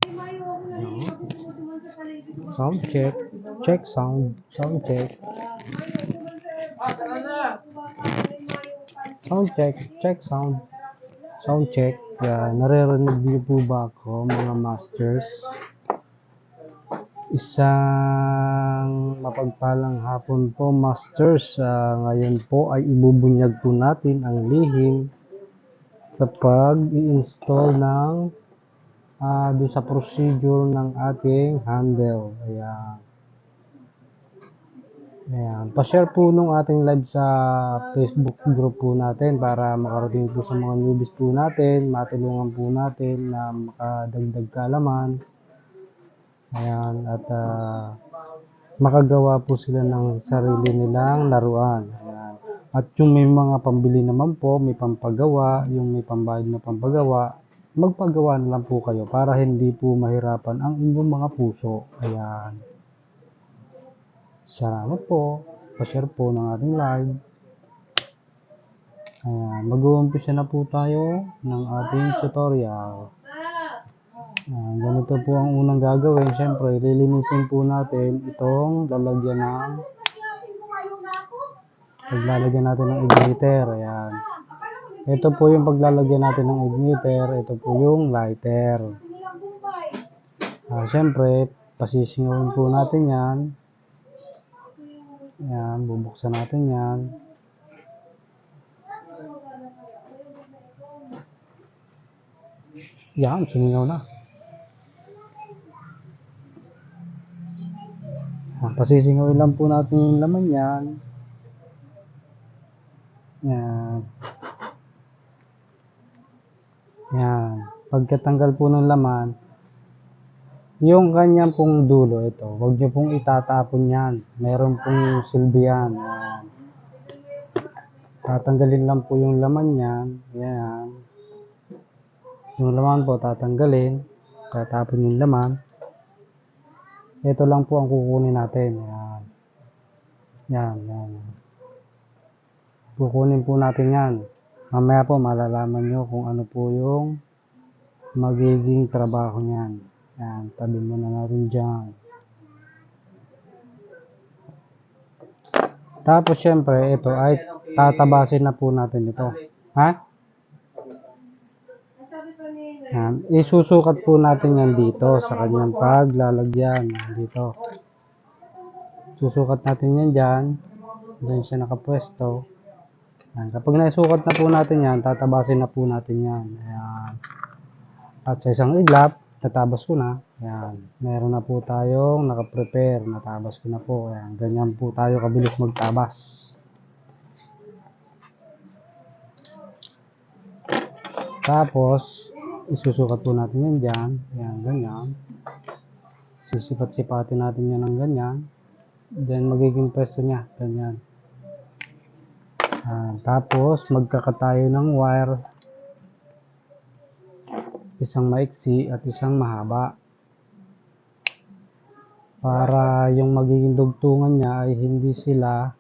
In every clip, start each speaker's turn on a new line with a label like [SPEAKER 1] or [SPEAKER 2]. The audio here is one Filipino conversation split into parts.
[SPEAKER 1] Ayan. Sound check. Check sound. Sound check. Sound check. Check sound. Sound check. Naririnig niyo po ba ako, mga masters? Isang mapagpalang hapon po, masters. Ngayon po ay ibubunyag po natin ang lihim sa pag-i-install ng doon sa procedure ng ating handle. Ayan. Ayan. Pa-share po nung ating live sa Facebook group po natin para makarating po sa mga newbies po natin, matulungan po natin na makadagdag kaalaman. Ayan. At makagawa po sila ng sarili nilang laruan. Ayan. At yung may mga pambili naman po, may pampagawa, yung may pambayad na pampagawa, magpagawa na lang po kayo para hindi po mahirapan ang inyong mga puso. Ayan. Salamat po. Pa-share po ng ating live. Ayan. Mag-uumpisa na po tayo ng ating tutorial. Ayan. Ganito po ang unang gagawin. Siyempre, lilinisin po natin itong lalagyan ng paglalagyan natin ng igniter. Ayan. Ito po yung paglalagyan natin ng igniter. Ito po yung lighter. Siyempre, pasisingawin po natin yan. Ayan, bubuksan natin yan. Yan, sumingaw na. Pasisingawin lang po natin yung laman yan. Yan. Yan. Pagkatanggal po ng laman, yung kanyang pong dulo, ito, huwag nyo pong itatapon yan. Meron pong silbi yan. Yan. Tatanggalin lang po yung laman yan. Yan. Yung laman po, tatanggalin. Tatapon yung laman. Ito lang po ang kukunin natin. Yan. Yan. Yan. Kukunin po natin yan. Mamaya po malalaman nyo kung ano po yung magiging trabaho niyan. Yan, tabi muna natin dyan. Tapos syempre, ito ay tatabasin na po natin ito. Ha? Yan. Isusukat po natin yan dito sa kanyang paglalagyan. Dito. Susukat natin yan dyan. Diyan siya nakapwesto. Yan. Kapag naisukat na po natin yan, tatabasin na po natin yan. Ayan. At sa isang iglap, natabas ko na. Ayan. Meron na po tayong nakaprepare. Natabas ko na po. Ayan. Ganyan po tayo kabilis magtabas. Tapos, isusukat po natin yan dyan. Ayan, ganyan. Sisipat-sipatin natin yan ng ganyan. Then, magiging pwesto niya. Ganyan. Tapos, magkaka tayo ng wire. Isang maiksi at isang mahaba. Para yung magiging dugtungan niya ay hindi sila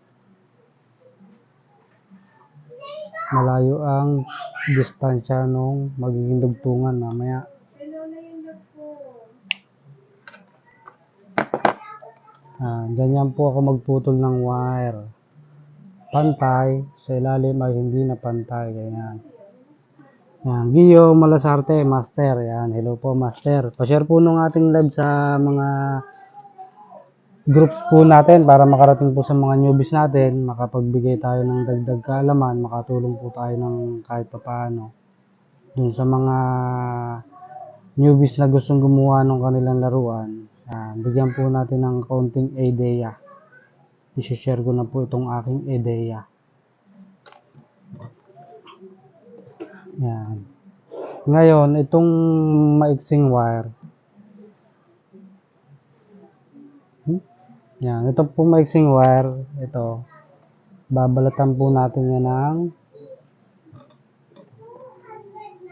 [SPEAKER 1] malayo ang distansya nung magiging dugtungan mamaya. Ganyan po ako magputol ng wire. Pantay, sa ilalim ay hindi na pantay. Ganyan. Yan, Gio Malasarte, Master. Yan, hello po, Master. Pa-share po nung ating live sa mga groups po natin para makarating po sa mga newbies natin, makapagbigay tayo ng dagdag kaalaman, makatulong po tayo ng kahit paano. Dun sa mga newbies na gustong gumawa ng kanilang laruan, bigyan po natin ng kaunting idea. I-share ko na po itong aking idea. Yan. Ngayon, itong maiksing wire. Yan, ito po maiksing wire. Ito. Babalatan po natin yan ng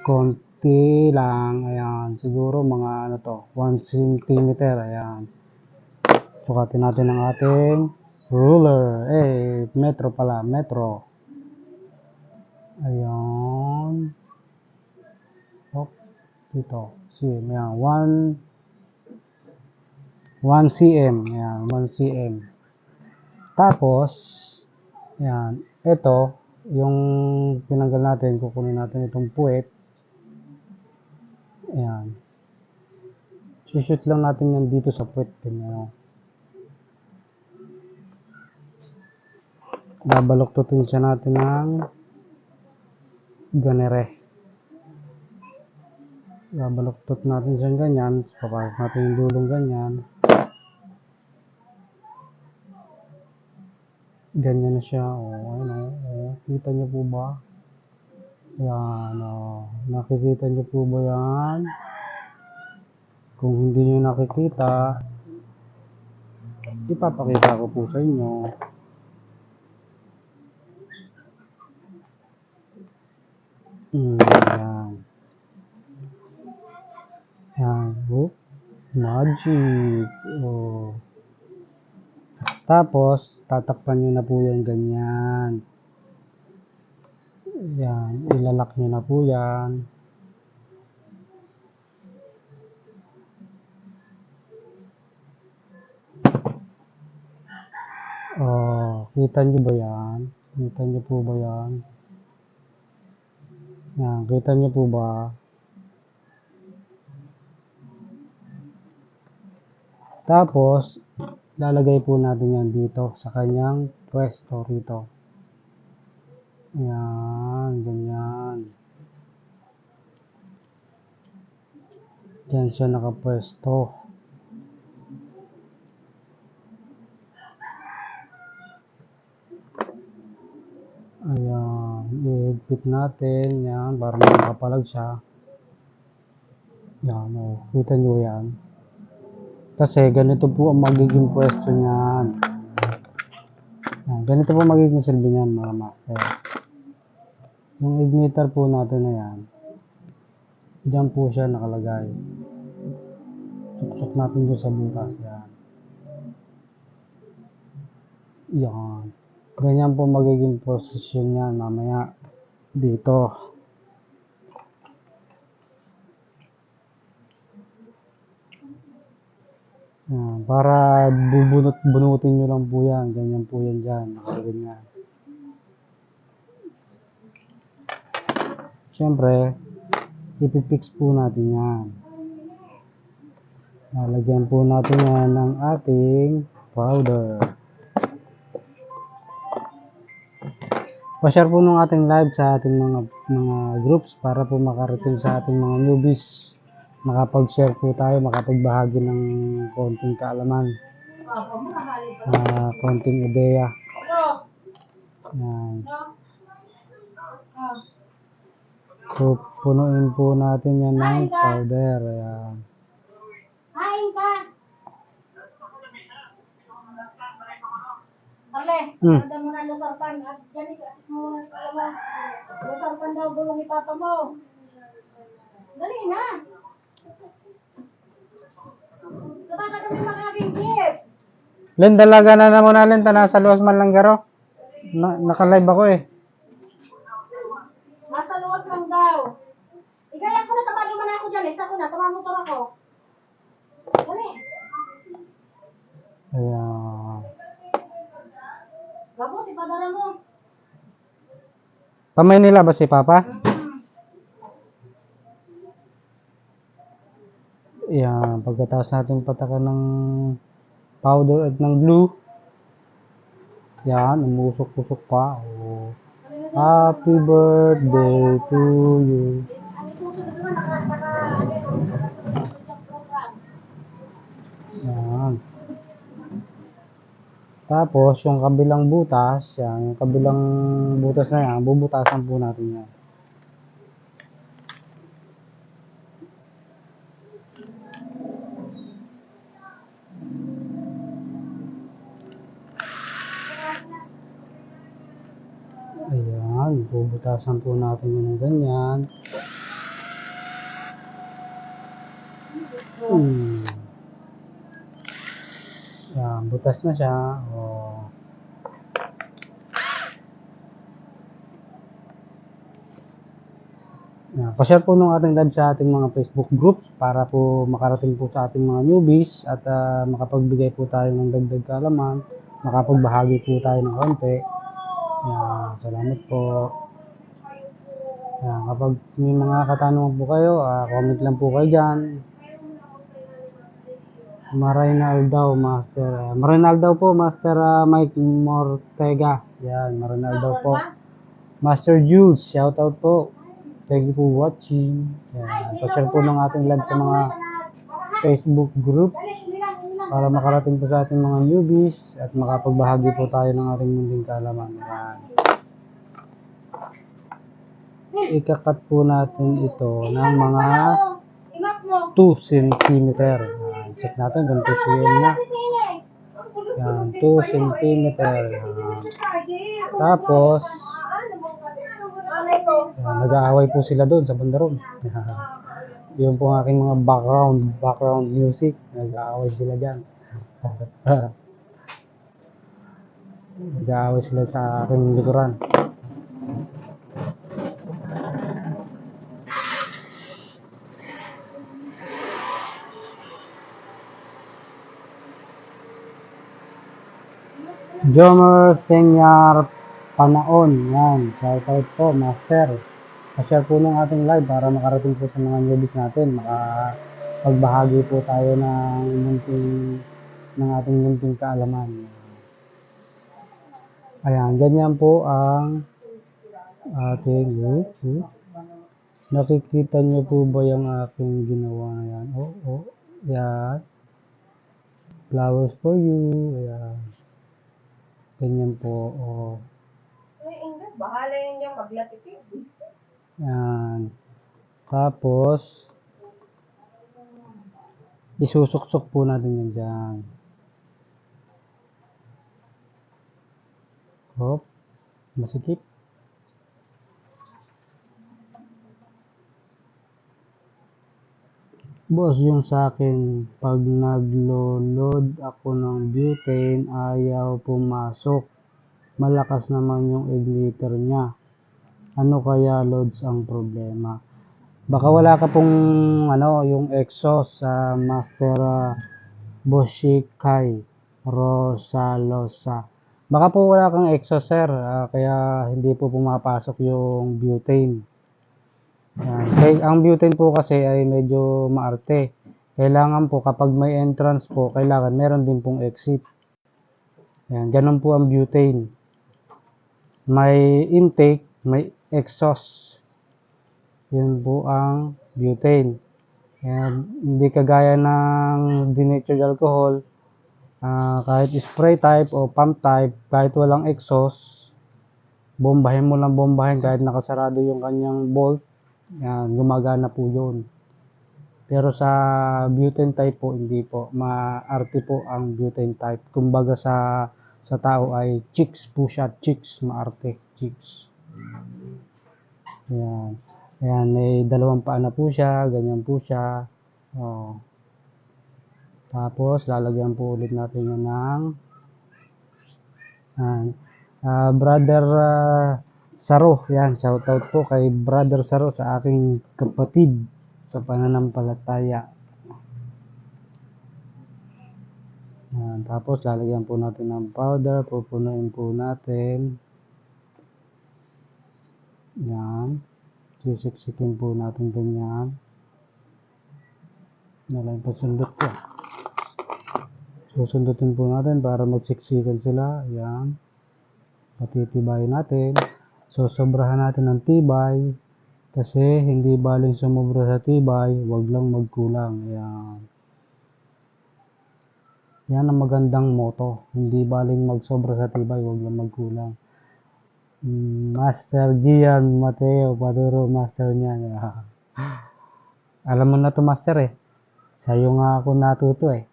[SPEAKER 1] konti lang. Ayan. Siguro mga ano to, 1 cm. Ayan. Sukatin natin ang ating ruler. Metro pala. Metro. Ayan. Dito. cm. Yan, 1 cm. Yan, 1 cm. Tapos, yan, ito, yung tinanggal natin, kukunin natin itong puwet. Yan. Shoot lang natin yan dito sa puwet. Ganyan. Babaluktutin siya natin ng ganere. Babaluktot natin siya ganyan. Papasok natin yung dulong ganyan. Ganyan na siya. Ano, kita niyo po ba? Yan, nakikita niyo po ba yan? Kung hindi niyo nakikita, ipapakita ko po sa inyo. Yan. Yan. Magic. Tapos, tatakpan nyo na po yan ganyan. Yan. Ilalak nyo na po yan. Kita nyo ba yan? Kita nyo po ba yan? Yan. Kita nyo po ba? Tapos, lalagay po natin yan dito sa kanyang pwesto rito. Yan, ganyan. Diyan siya nakapwesto. Ayan, i-higpit natin. Yan, para makapalag siya. Yan, kita nyo yan. Kasi ganito po ang magiging pwesto niyan. Yan, ganito po magiging silbi niyan, mga master. Yung igniter po natin na yan, diyan po siya nakalagay. Tuksok natin doon sa butas. Yan. Yan. Ganyan po magiging posisyon niyan mamaya dito. Yan. Para bunutin nyo lang po yan. Ganyan po yan dyan. Nakaganyan. Siyempre, ipipix po natin yan. Lalagyan po natin yan ng ating powder. Pa-share po ng ating live sa ating mga groups para po makarating sa ating mga newbies. Makapag-share po tayo, makapagbahagi ng konting kaalaman, konting ideya. Yan. So, punuin po natin yan ng powder. Ayan.
[SPEAKER 2] Kain ka! Arle, maganda mo na lusartan at Janice, assist mo na sa mo. Lusartan daw bulong ni Papa mo. Dali na! Kapag kami mag-aking gift.
[SPEAKER 1] Len, dalaga na naman na Len, nasa luwas man lang garo. Naka-live ako eh.
[SPEAKER 2] Nasa luwas lang daw. Igaya ko na, tamado man ako Janice. Ako na, tamamotor ako. Dali.
[SPEAKER 1] Ayan.
[SPEAKER 2] Gabo, si padara mo.
[SPEAKER 1] Pamay nila ba si Papa? Yan, pagkatapos natin patakan ng powder at ng glue. Yan, umusok-usok pa. Happy birthday to you.
[SPEAKER 2] Ang isusunod naman, program.
[SPEAKER 1] Yan. Tapos, yung kabilang butas, yan, yung kabilang butas na yan, bubutasan po natin yan. Ayan, bubutasan po natin yung ganyan. Yan, butas na siya. Yan, Pa-share po nung ating live sa ating mga Facebook groups para po makarating po sa ating mga newbies at makapagbigay po tayo ng dagdag kaalaman, makapagbahagi po tayo ng konti. Yan, salamat po. Yan, kapag may mga katanungan po kayo, comment lang po kayo dyan. Marinal daw, Master. Marinal daw po, Master Mike Mortega. Yan, Marinal daw po. Master Jules, shoutout po. Thank you for watching. Yan, pa-share po ng ating live sa mga Facebook group para makarating po sa ating mga newbies at makapagbahagi po tayo ng ating munting kaalaman. Yan. Ikakat po natin ito ng mga 2 cm. Yan, check natin kung 2 cm na. Yan, 2 cm. Yan. Tapos, yan, nag-aaway po sila doon sa bandaron. Yun po ang aking mga background music. Nag-aaway sila dyan. Nag-aaway sila sa aking likuran. Jomer Senyar Panaon. Yan. Shoutout po, Master. Pa-share po ng ating live para makarating po sa mga newbies natin. Makapagbahagi po tayo ng ating munting kaalaman. Ayan, ganyan po ang ating nakikita niyo po ba yung aking ginawa na yan? Yan. Flowers for you. Ayan. Ganyan po.
[SPEAKER 2] Ay, Ingrid, bahala yun yung maglatipid.
[SPEAKER 1] Yan. Tapos, isusuksok po natin yan dyan. Hop. Masikip. Boss, yung sa akin, pag naglo-load ako ng butane, ayaw pumasok. Malakas naman yung igniter niya. Ano kaya loads ang problema? Baka wala ka pong yung exhaust sa Master Boshikai Rosalosa. Baka po wala kang exhaust, sir, kaya hindi po pumapasok yung butane. Yan. Ang butane po kasi ay medyo maarte. Kailangan po kapag may entrance po, kailangan meron din pong exit. Yan, ganun po ang butane. May intake, may exhaust. Yun po ang butane. Yan, hindi kagaya ng denatured alcohol, kahit spray type o pump type, kahit walang exhaust, bombahin mo lang bombahin kahit nakasarado yung kanyang bolt. Yan, gumagana po yun. Pero sa butane type po, hindi po. Maarte po ang butane type. Kumbaga sa tao ay chicks po siya. Chicks, maarte. Chicks. Yan. Ayan, may dalawang paa na po siya. Ganyan po siya. Oh. Tapos, lalagyan po ulit natin yan ng Brother Saro. Yan, shoutout po kay Brother Saro sa aking kapatid sa pananampalataya. Yan, tapos lalagyan po natin ng powder, pupunuin po natin. Yan, sisiksikin po natin ganyan. Nalain pa sundot ko. Susundutin po natin para magsiksikan sila. Yan, patitibayin natin. So, sobrahan natin ng tibay. Kasi hindi baling sumobra sa tibay, wag lang magkulang. Yan. Yan ang magandang motto. Hindi baling magsobra sa tibay, wag lang magkulang. Master Gian Mateo, Paduro, master niya. Alam mo na to, master eh. Sa'yo nga ako natuto eh.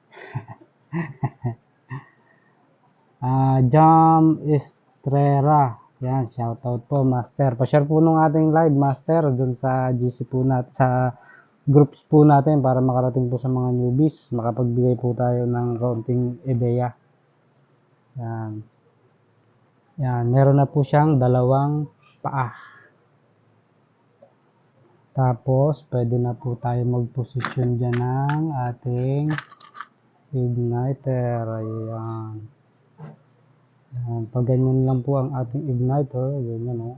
[SPEAKER 1] Jam Estrera. Yan, shoutout po, master. Pa-share po nung ating live, master, dun sa GC po natin, sa groups po natin para makarating po sa mga newbies. Makapagbigay po tayo ng kaunting ideya. Yan. Yan, meron na po siyang 2 paa. Tapos, pwede na po tayo mag-posisyon dyan ng ating igniter. Ayan. Ayan. Pag ganyan lang po ang ating igniter, ganyan o.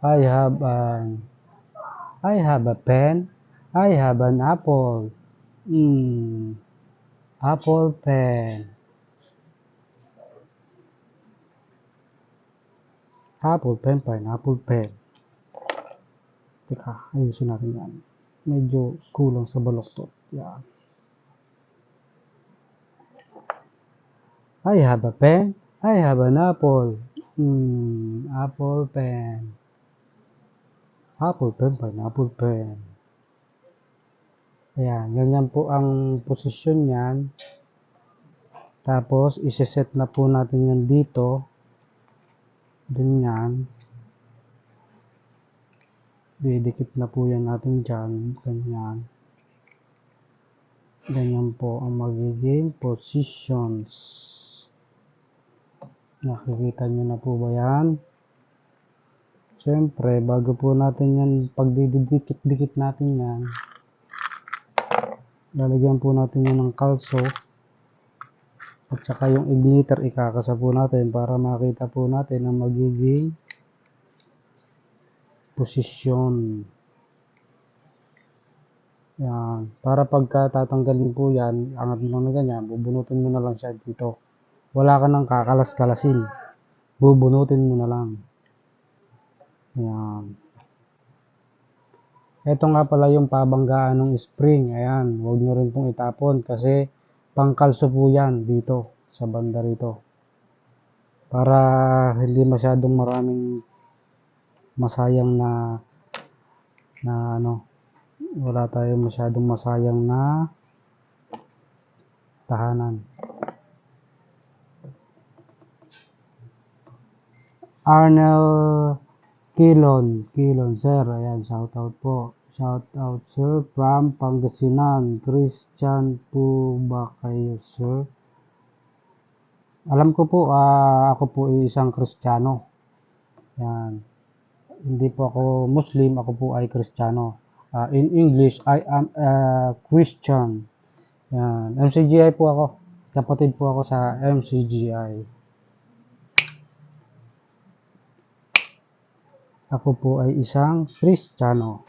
[SPEAKER 1] I have a pen. I have an apple. Apple pen. Apple pen, pineapple pen. Teka, ayusin natin yan. Medyo kulang sa baloktot. Yan. I have a pen. I have an apple. Apple pen. Apple pen, pineapple pen. Ayan, ganyan po ang posisyon yan. Tapos, iseset na po natin yan dito. Ganyan. Didikit na po yan natin dyan. Ganyan. Ganyan po ang magiging positions. Nakikita nyo na po ba yan? Siyempre, bago po natin yan, pagdidikit-dikit natin yan, lalagyan po natin yan ng kalso. At saka yung igniter, ikakasa po natin para makita po natin ang magiging posisyon. Yan. Para pagka tatanggalin po yan, angat mo na ganyan, bubunutin mo na lang siya dito. Wala ka nang kakalas-kalasin. Bubunutin mo na lang. Yan. Ito nga pala yung pabanggaan ng spring. Ayan. Huwag nyo rin pong itapon kasi pangkalso po yan dito sa banda rito. Para hindi masyadong maraming masayang na wala tayo masyadong masayang na tahanan. Arnel Kilon sir, ayan, shout out po. Shout out sir from Pangasinan. Christian po ba kayo sir? Alam ko po, ako po ay isang Kristiyano. Yan. Hindi po ako Muslim, ako po ay Kristiyano. In English, I am a Christian. Yan. MCGI po ako. Kapatid po ako sa MCGI. Ako po ay isang Kristiyano.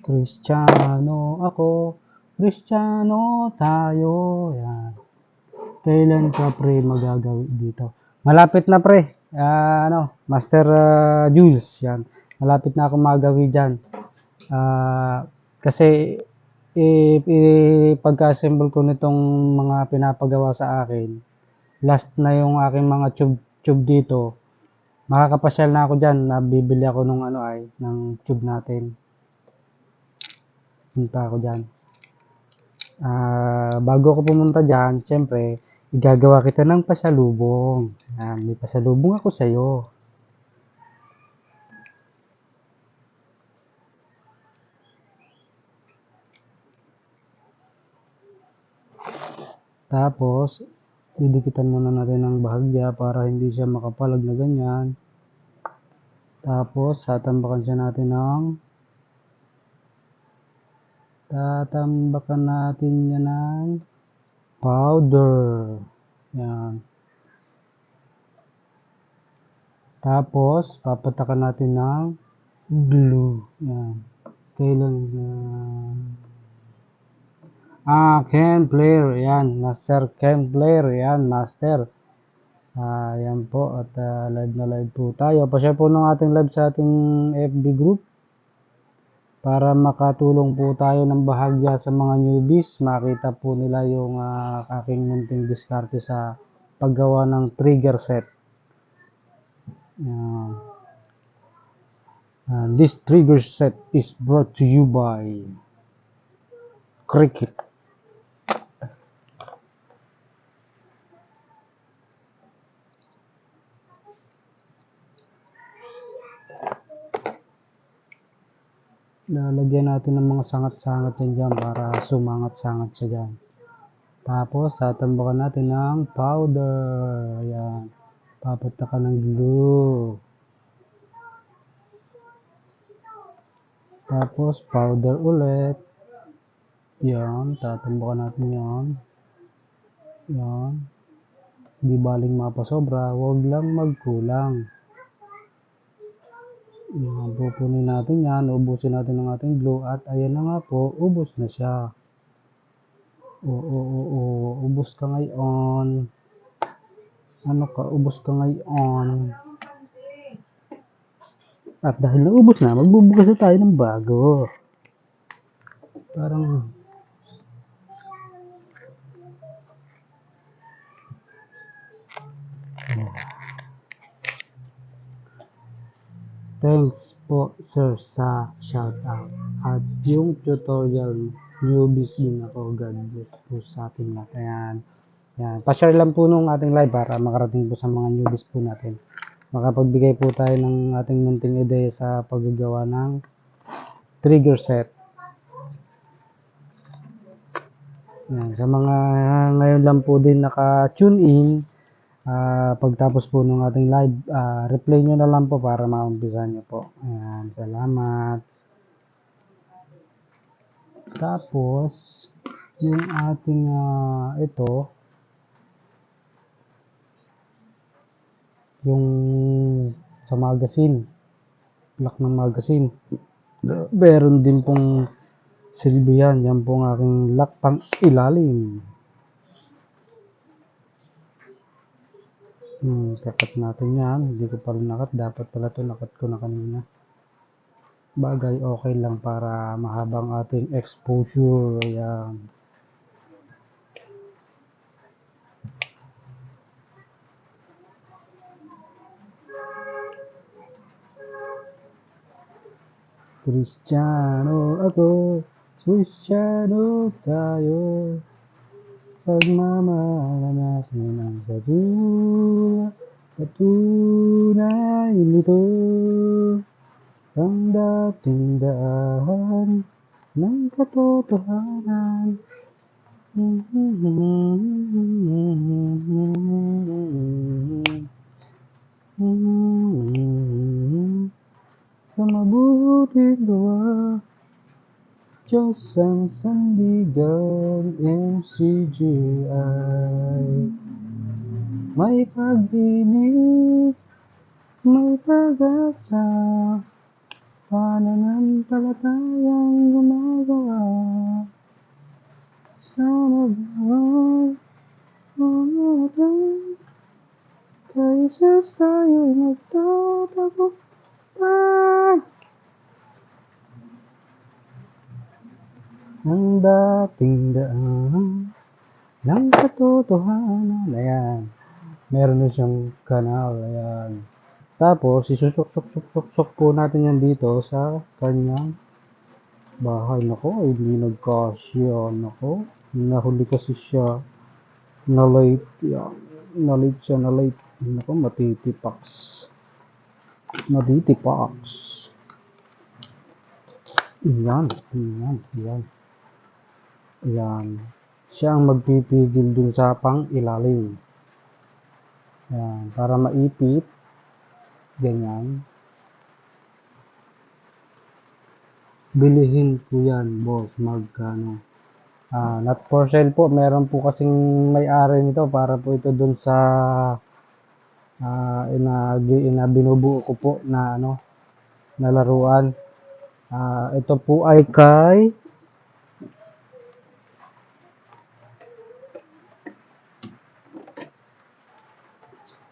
[SPEAKER 1] Kristiyano ako. Kristiyano tayo. Yan. Kailan ka pre magagawi dito? Malapit na pre. Master Jules. Yan. Malapit na ako magawi dyan. Kasi pagka-assemble ko nitong mga pinapagawa sa akin, last na yung aking mga tube dito. Makakapasyal na ako dyan. Nabibili ako ng tube natin. Punta ako dyan. Bago ako pumunta dyan, syempre, igagawa kita ng pasalubong. May pasalubong ako sa'yo. Tapos, didikitan muna natin ng bahagya para hindi siya makapalag na ganyan. Tapos, tatambakan natin yan ng powder. Yan. Tapos, papatakan natin ng glue. Yan. Kailan Ken Player. Yan. Master Ken Player. Yan. Master. Yan po. At live na live po tayo. Pa-share po ng ating live sa ating FB group. Para makatulong po tayo ng bahagya sa mga newbies. Makita po nila yung aking munting diskarte sa paggawa ng trigger set. This trigger set is brought to you by Cricut. Lalagyan natin ng mga sangat-sangat dyan para sumangat-sangat siya dyan. Tapos, tatambakan natin ng powder. Ayan. Papatakan ng glue. Tapos, powder ulit. Yan, tatambakan natin yan. Yan. Hindi baling mapasobra, huwag lang magkulang. Yan, pupunin natin yan, ubusin natin ng ating glue at ayan na nga po, ubos na siya. Ubos ka ngayon. Ano ka, ubos ka ngayon. At dahil naubos na, magbubukas na tayo ng bago. Parang thanks po sir sa shoutout. At yung tutorial, newbies din ako. God bless po sa ating lahat. Ayan. Yan. Pa-share lang po nung ating live para makarating po sa mga newbies po natin. Makapagbigay po tayo ng ating munting ideya sa paggagawa ng trigger set. Yan. Sa mga ngayon lang po din naka-tune in, pagtapos po ng ating live, replay nyo na lang po para maumpisahan nyo po. Ayan. Salamat. Tapos, yung ating ito, yung sa magazine, lock ng magazine, meron din pong silbi yan. Yan pong aking lock pang ilalim. Kakat natin yan. Hindi ko pa rin nakat. Dapat pala ito nakat ko na kanina. Bagay, okay lang para mahabang ating exposure. Ayan. Kristiyano ako, Kristiyano tayo, pagmamahal natin ang patunay nito, ang dating daan ng katotohanan. Sa mabuting gawa, Diyos ang sandigan, MCGI. May pag-ibig, may pag-asa, pananampalatayang gumagawa. Sana bawat umatang kay Jesus tayo'y magtatagumpay. Ang dating daan ng katotohanan. Ayan. Meron na siyang kanal. Ayan. Tapos, isusok-sok po natin yan dito sa kanyang bahay. Nako, hindi nagkasya. Nako, nahuli kasi siya. Na-late. Yan. Na-late siya, na-late. Nako, matitipax. Matitipax. Yan. Yan. Yan. Ayan. Siya ang magpipigil dun sa pang ilalim. Ayan. Para maipit. Ganyan. Bilihin po yan, boss. Magkano? Not for sale po. Meron po kasing may-ari nito para po ito dun sa binubuo ko po na na laruan. Ito po ay kay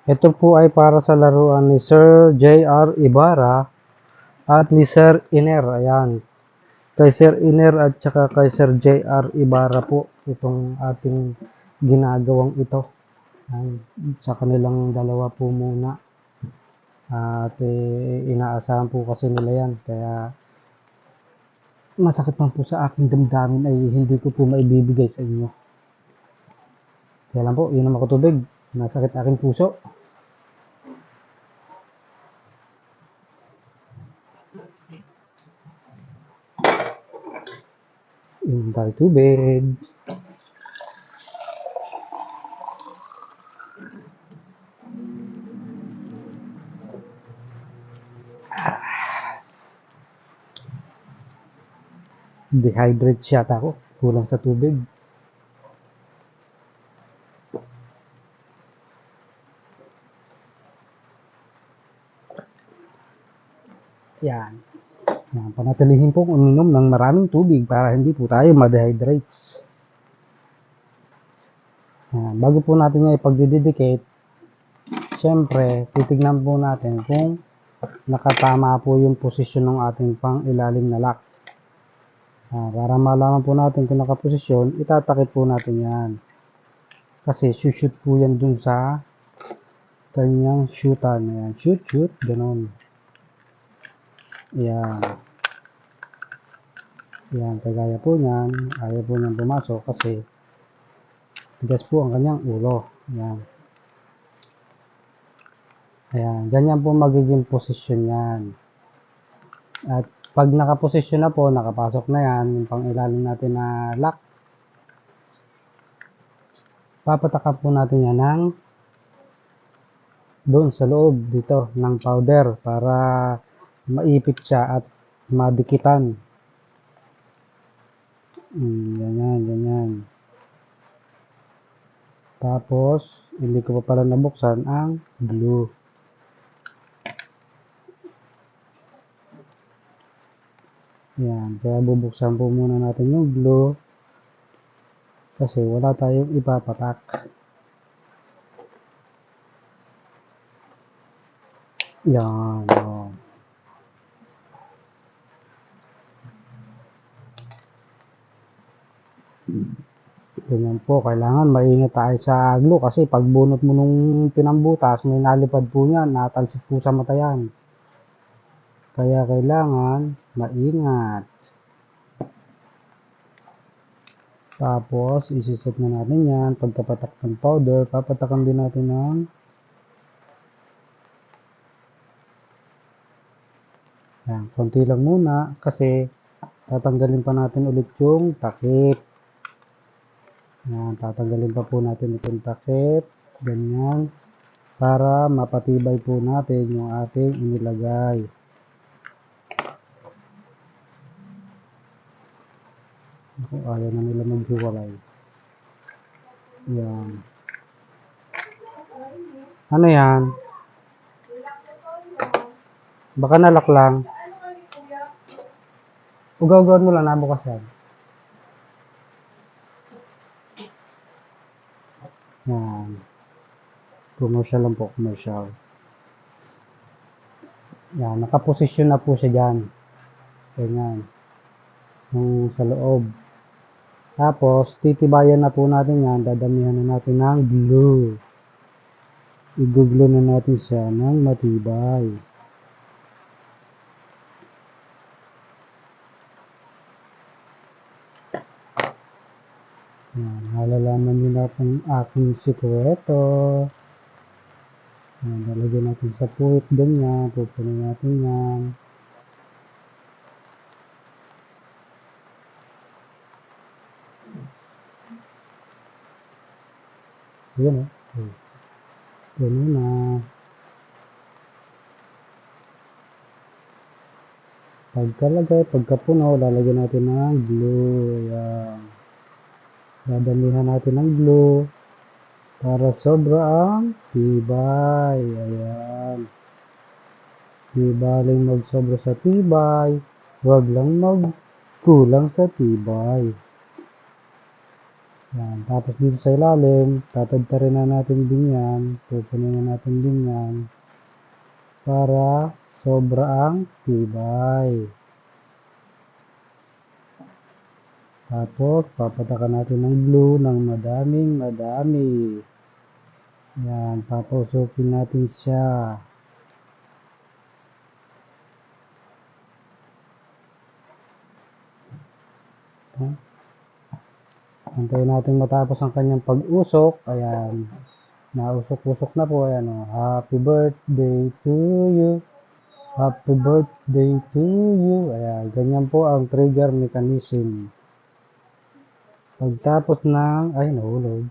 [SPEAKER 1] Ito po ay para sa laruan ni Sir J.R. Ibarra at ni Sir Iner. Ayan. Kay Sir Iner at saka kay Sir J.R. Ibarra po itong ating ginagawang ito. Ayan. Sa kanilang dalawa po muna. At inaasahan po kasi nila yan. Kaya masakit man po sa aking damdamin ay hindi ko po maibibigay sa inyo. Kaya lang po, yun ang makatubig. Nasakit aking puso. Inom tayo tubig. Dehydrate siya ako. Kulang sa tubig. Yan. Yan. Panatilihin po uminom ng maraming tubig para hindi po tayo ma-dehydrates. Yan. Bago po natin yung ipagdididikit, syempre, titignan po natin kung nakatama po yung posisyon ng ating pang ilalim na lock. Para malaman po natin kung nakaposisyon, itatakip po natin yan. Kasi shoot po yan dun sa kanyang shootan. Ayan. Shoot, ganun. Ayan. Ayan, kagaya po niyan, ayaw po niyang pumasok kasi tigas po ang kanyang ulo. Ayan. Ayan, ganyan po magiging posisyon yan. At pag nakaposisyon na po, nakapasok na yan, yung pang ilalim natin na lock, papatakan po natin yan ng doon sa loob dito ng powder para maipit siya at madikitan. Ganyan. Tapos, hindi ko pa pala nabuksan ang glue. Yan, kaya bubuksan po muna natin yung glue kasi wala tayong ipapatak. Yan. Ganyan po, kailangan maingat tayo sa glue kasi pag bunot mo nung pinambutas, may nalipad po niyan, natalsik po sa mata yan. Kaya kailangan maingat. Tapos, isiset na natin yan. Pagkapatak ng powder, papatakan din natin ng yan, konti lang muna kasi tatanggalin pa natin ulit yung takip. Yan, tatanggalin pa po natin itong takip. Ganyan. Para mapatibay po natin yung ating inilagay. Ayaw na nila maghiwalay. Yan. Ano yan? Baka nalak lang. Ugaw-ugawan mo lang, nabukas yan. Yan. Commercial lang po, commercial. Yan, nakaposisyon na po siya dyan. Ganyan. Yung sa loob. Tapos, titibayan na po natin yan. Dadamihan na natin ng glue. I-glue na natin siya ng matibay. Yan, halalaman nyo na ang aking sikreto. Yan, lalagyan natin sa puwit ganyan. Pupunin natin yan. Yan o. Ganun na. Pagkalagay, pagkapuno, lalagyan natin ng glue. Ayan. Dadamihan natin ng glue para sobra ang tibay. Ayan. Di baling magsobra sa tibay, wag lang magkulang sa tibay. Yan. Tapos dito sa ilalim, tatadtarin na natin din yan. Pupunin na natin din yan. Para sobra ang tibay. Tapos, papatakan natin ng glue ng madami. Yan. Papausukin natin siya. Antayin natin matapos ang kanyang pag-usok. Ayan. Nausok-usok na po. Ayan o. Happy birthday to you. Happy birthday to you. Ayan. Ganyan po ang trigger mechanism. Pagtapos ng... Ay, nahulog.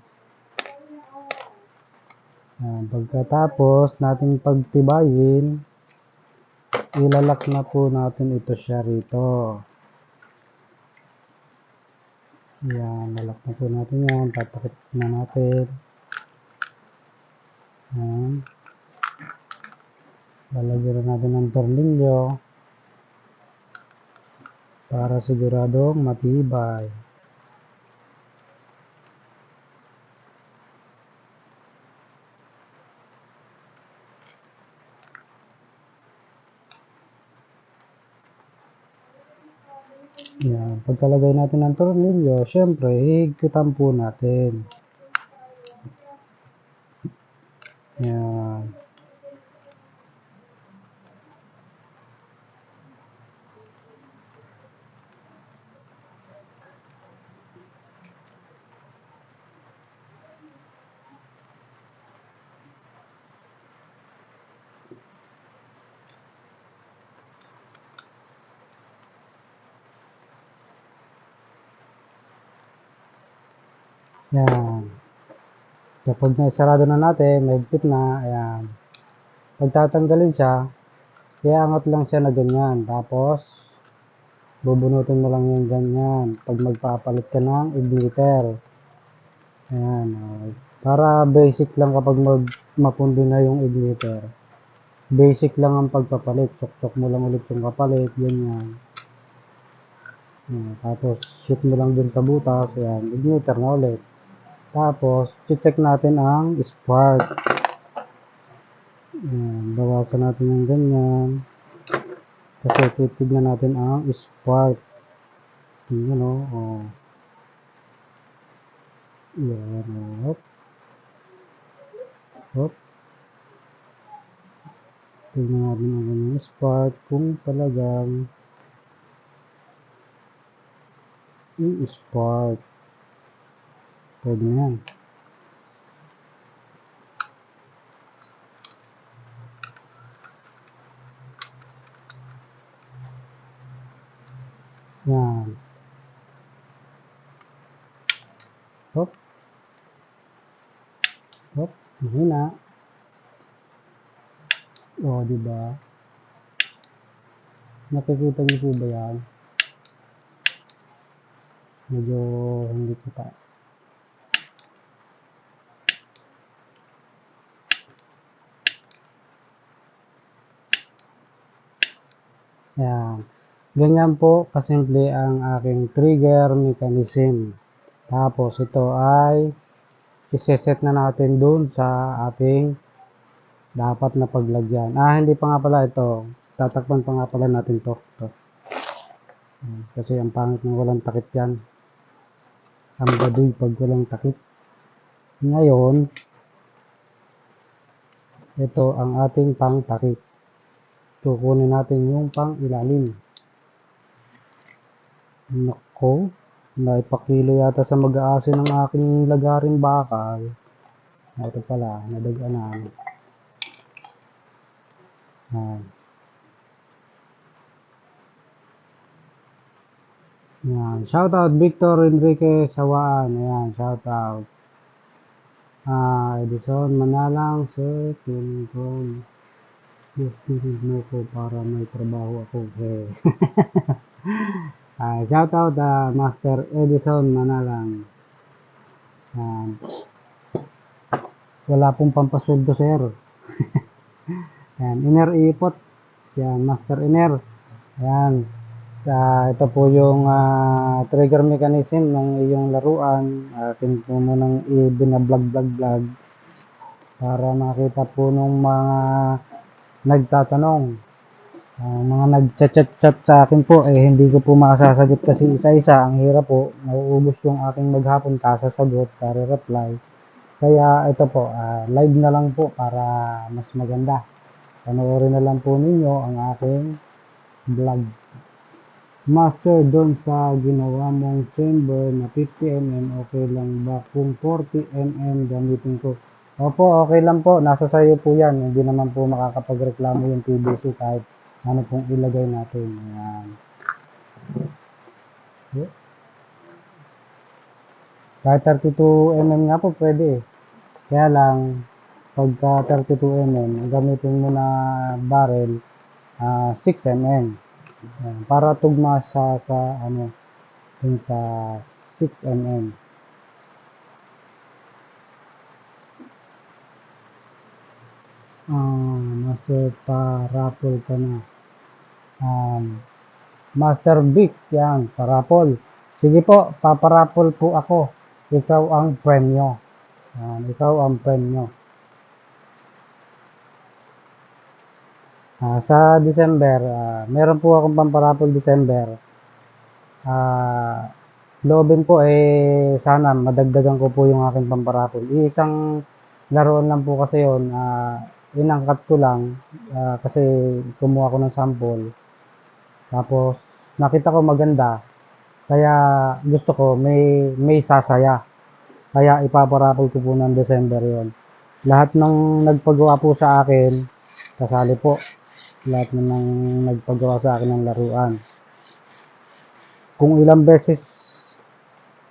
[SPEAKER 1] Ayan. Pagkatapos nating pagtibayin, ilalak na po natin ito siya rito. Yan, lalak na po natin yan. Tatakip na natin. Yan. Lalagyan na natin ng tornilyo para siguradong matibay. Yan. Pagkalagay natin ng tornilyo, syempre, hihigpitan po natin. Yan. Yan. Kapag naisarado na natin, mahigpit na, ayan. Pagtatanggalin siya, iangat lang siya na ganyan. Tapos, bubunutin mo lang yung ganyan. Pag magpapalit ka ng igniter. Ayan. Okay. Para basic lang kapag mapundi na yung igniter. Basic lang ang pagpapalit. Chok-chok mo lang ulit yung kapalit. Ganyan. Ayan. Tapos, shoot mo lang dun sa butas. Ayan. Igniter na ulit. Tapos, check natin ang spark. Ayan, bawasan natin yung ganyan. Kasi titignan natin ang spark. Tingnan o. Oh. Ayan o. Hop. Hop. Tingnan natin ang ganyan spark. Kung talagang i-spark. Pwede na yan. Yan. Hop. Hop. Mahina. O, diba? Nakikita niyo po ba yan? Medyo hindi kita. Yan. Ganyan po kasimple ang aking trigger mechanism. Tapos ito ay iseset na natin dun sa ating dapat na paglagyan. Hindi pa nga pala ito. Tatakpan pa nga pala natin to. Kasi ang pangit ng walang takip yan. Ang baduy pag walang takip. Ngayon, ito ang ating pang takip. Kukunin natin yung pang ilalim. Nako, naipakilo yata sa mag-aasin ng aking lagaring bakal. Ito pala, nadaganan. Yan. Shout out Victor Enrique Sawaan. Ayan, shout out. Edison Manalang, Sir Tinton. Tingin mo ko para may trabaho ako. Okay. Shout out Master Edison Manalang. Wala pong pampasweldo, sir. Ayan, Iner Ipot. Yan, Master Iner. Ayan. Ito po yung trigger mechanism ng iyong laruan. Atin po munang i-binablog para makita po nung mga nagtatanong. Mga nag-chat sa akin po, hindi ko po makasasagot kasi isa-isa. Ang hirap po, nauubos yung aking maghapon kasasagot, reply. Kaya ito po, live na lang po para mas maganda. Panoorin na lang po ninyo ang aking vlog. Master, doon sa ginawa mong chamber na 50mm, okay lang ba kung 40mm gamitin ko? Opo, okay lang po. Nasa sayo po yan. Hindi naman po makakapagreklamo yung PVC kahit ano pong ilagay natin. Ayan. Kahit 32mm nga po pwede. Kaya lang, pagka 32mm, gamitin mo na barrel 6mm. Para tugma sa ano, dun sa 6mm. Master parapol ka na. Master Vic, yan, parapol. Sige po, paparapol po ako. Ikaw ang premyo. Ikaw ang premyo. Sa December, meron po akong pamparapol December. Loobin po sana madagdagan ko po yung aking pamparapol. Isang laruan lang po kasi yun. Inangkat ko lang kasi kumuha ko ng sample. Tapos nakita ko maganda. Kaya gusto ko may sasaya. Kaya ipaparapol ko po ng December yon. Lahat ng nagpagawa po sa akin, kasali po. Lahat ng nagpagawa sa akin ng laruan. Kung ilang beses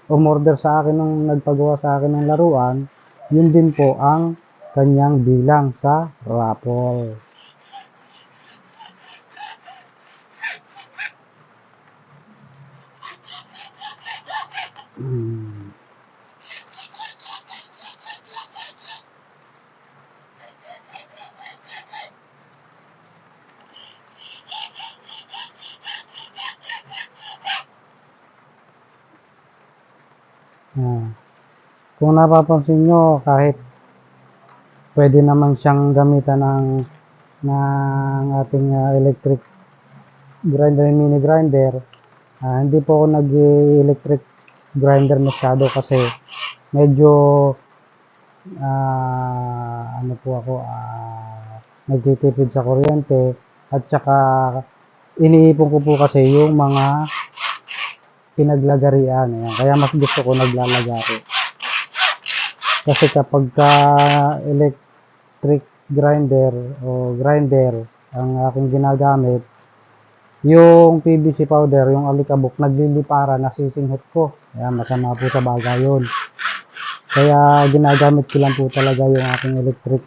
[SPEAKER 1] umorder sa akin ng nagpagawa sa akin ng laruan, yun din po ang kanyang bilang sa raffle. Kung napapansin nyo, kahit pwede naman siyang gamitan ng ating electric grinder, mini grinder, hindi po ako nag-electric grinder masyado kasi medyo ano po ako, nagtitipid sa kuryente at saka iniipon ko po kasi yung mga pinaglagarian. Ayan. Kaya mas gusto ko naglalagari. Kasi kapag electric grinder o grinder ang aking ginagamit, yung PVC powder, yung alikabok, naglilipara, nasisinghot ko. Kaya masama po sa bagay yun. Kaya ginagamit ko lang po talaga yung aking electric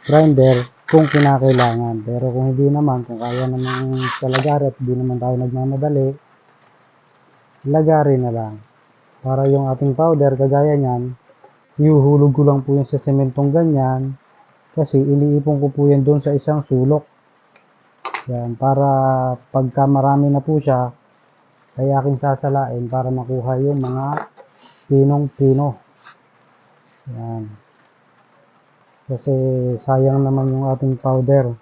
[SPEAKER 1] grinder kung kinakailangan. Pero kung hindi naman, kung kaya naman sa lagari at hindi naman tayo nagmamadali, lagari na lang. Para yung ating powder, kagaya niyan, ihuhulog ko lang po yung sa sementong ganyan kasi iniipon ko po yan doon sa isang sulok. Yan, para pagka marami na po siya, ay aking sasalain para makuha yung mga pinong-pino. Yan. Kasi sayang naman yung ating powder.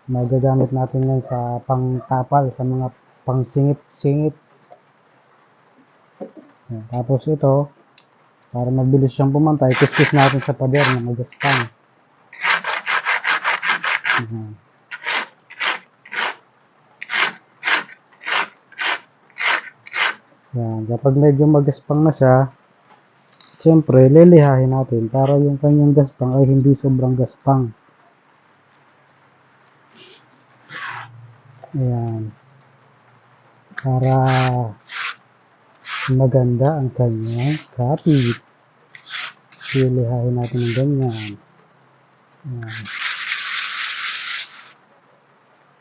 [SPEAKER 1] Magagamit natin yan sa pangtapal, sa mga pangsingit-singit. Yan. Tapos ito, para mabilis siyang pumantay, kiskis natin sa pader na magaspang. Yan. Kapag medyo magaspang na siya, siyempre, lilihahin natin para yung kanyang gaspang ay hindi sobrang gaspang. Ayan. Para maganda ang kanyang kapit. Lilihahin natin ng ganyan. Ayan.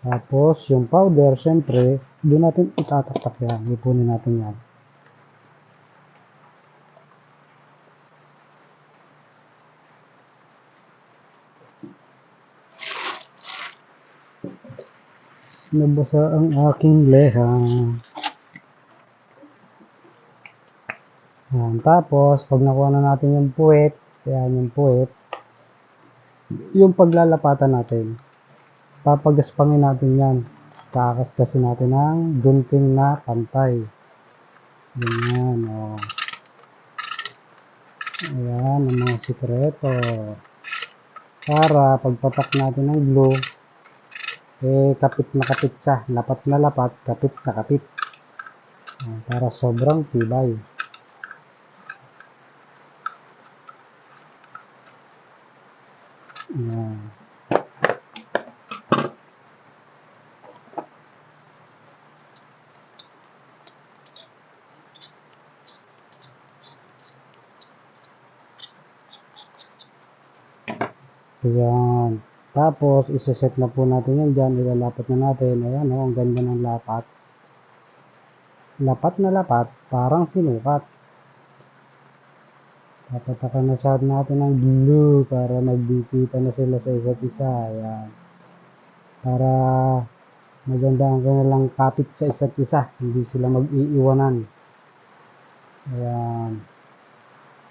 [SPEAKER 1] Tapos, yung powder, siyempre, doon natin itataktak yan. Ipunin natin yan. Nabasa ang aking leha. Yan. Tapos, pag nakuha na natin yung puwet, yan yung puwet, yung paglalapatan natin, papagaspangin natin yan. Kakaskasin natin ng gunting na pantay. Ganyan, o. Ayan, ang mga sikreto. Para pagpatak natin ng glue, kapit na kapit siya. Lapat na lapat, kapit na kapit. Para sobrang tibay. Ayan. Ayan. Tapos, isa-set na po natin yan dyan. Ilalapat na natin. Ayan, ang ganda ng lapat. lapat na lapat, parang sinukat. Papatakan na siya natin ng glue para magdikita na sila sa isa't isa. Ayan. Para maganda ang kanilang kapit sa isa't isa. Hindi sila mag-iiwanan. Ayan.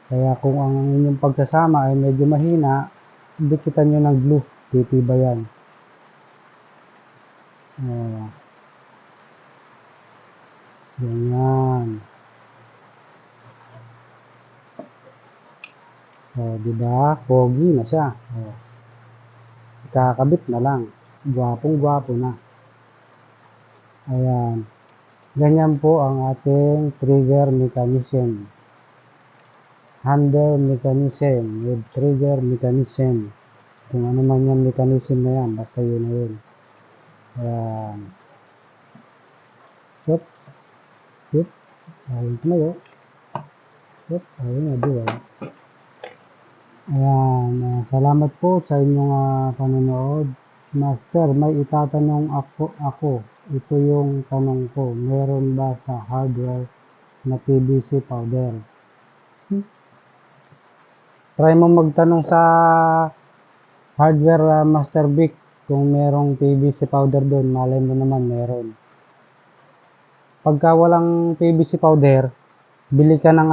[SPEAKER 1] Kaya kung ang inyong pagsasama ay medyo mahina, dikitan nyo ng glue. Titibayan. Ayan. Ganyan. O, diba? Pogi na siya. O. Kakabit na lang. Gwapong-gwapo na. Ayan. Ganyan po ang ating trigger mechanism. Handle mechanism with trigger mechanism. Kung ano man yung mechanism na yan, basta yun na yun. Ayan. Yup. Yup. Ayun tumayo. Yup. Ayun na, diba? Ayan. Salamat po sa inyong panonood. Master, may itatanong ako. Ito yung tanong ko. Meron ba sa hardware na PVC powder? Try mo magtanong sa hardware, Master Vic, kung merong PVC powder doon. Malay mo naman meron. Pagka walang PVC powder, bili ka ng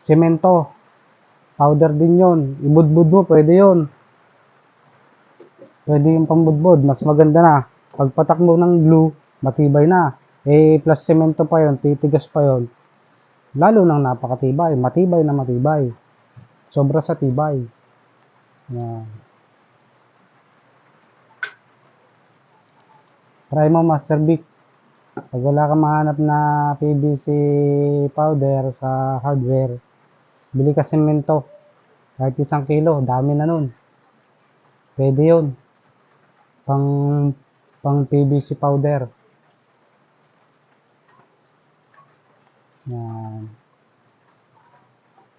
[SPEAKER 1] semento. Powder din yon. Ibudbud mo, pwede yon. Pwede yung pambudbud. Mas maganda na. Pagpatak mo ng glue, matibay na. Plus semento pa yon, titigas pa yon. Lalo nang napakatibay. Matibay na matibay. Sobra sa tibay. Yan. Try mo, Master Vic. Pag wala kang mahanap na PVC powder sa hardware, bili ka semento. Kahit 1 kilo, dami na nun. Pwede yun. Pang PVC powder. Yan.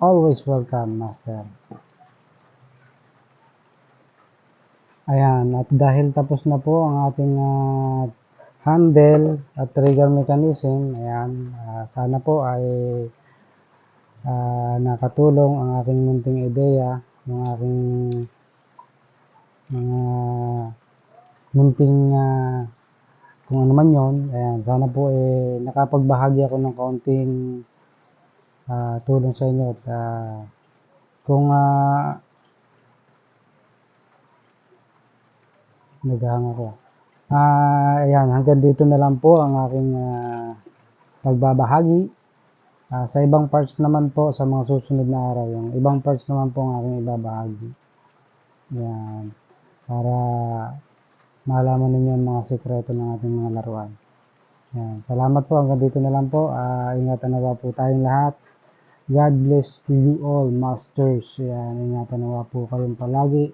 [SPEAKER 1] Always welcome, Master. Ayan, at dahil tapos na po ang ating handle at trigger mechanism, ayan, sana po ay nakatulong ang aking munting ideya, yung aking mga munting kung ano man yon. Ayan, sana po nakapagbahagi ako ng kaunting tulong sa inyo. At kung naghahang ako. Ayan, hanggang dito na lang po ang aking pagbabahagi. Sa ibang parts naman po, sa mga susunod na araw, yung ibang parts naman po ang aking ibabahagi. Ayan, para malaman ninyo ang mga sekreto ng ating mga laruan. Ayan, salamat po, hanggang dito na lang po. Ingatan nawa po tayong lahat. God bless you all, masters. Ayan, ingatan nawa po kayong palagi.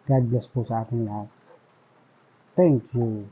[SPEAKER 1] God bless po sa ating lahat. Thank you.